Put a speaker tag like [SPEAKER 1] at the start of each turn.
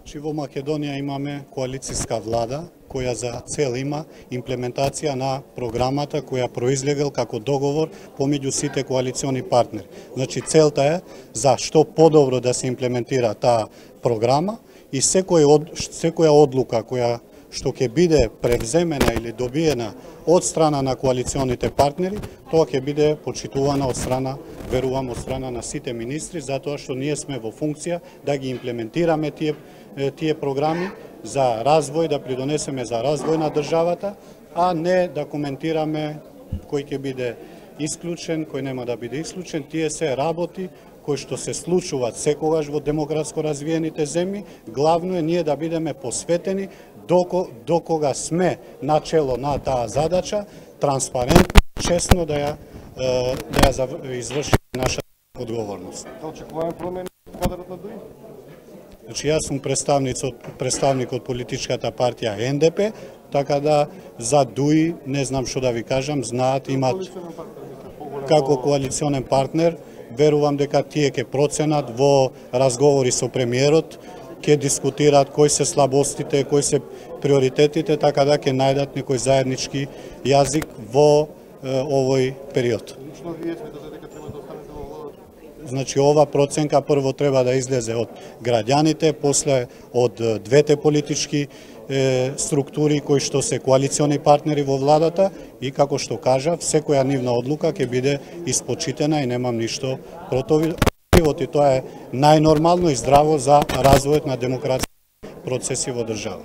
[SPEAKER 1] Значи во Македонија имаме коалицијска влада која за цел има имплементација на програмата која произлегал како договор помеѓу сите коалициони партнери. Значи целта е за што подобро да се имплементира таа програма и секоја одлука која што ќе биде превземена или добиена од страна на коалиционите партнери, тоа ќе биде почитувана од страна, верувам, од страна на сите министри, затоа што ние сме во функција да ги имплементираме тие програми за развој, да придонесеме за развој на државата, а не да коментираме кој ќе биде исклучен, кој нема да биде исклучен. Тие се работи кои што се случуваат секогаш во демократско развиените земји. Главно е ние да бидеме посветени до кога сме начело на таа задача, транспарентно, честно да ја извршиме нашата одговорност.
[SPEAKER 2] Да очекуваме промени во кадрот на ДУИ?
[SPEAKER 1] Значи, јас сум представник од политичката партија НДП, така да за ДУИ не знам што да ви кажам, знаат, имат како коалиционен партнер, верувам дека тие ќе проценат во разговори со премиерот, ќе дискутираат кои се слабостите, кои се приоритетите, така да ќе најдат некој заеднички јазик во овој период.
[SPEAKER 2] Лично вие сметате дека треба да останете во владата?
[SPEAKER 1] Значи, ова проценка прво треба да излезе од граѓаните, после од двете политички структури кои што се коалициони партнери во владата и како што кажав, секоја нивна одлука ќе биде испочитена и немам ништо против. И тоа е најнормално и здраво за развојот на демократски процеси во држава.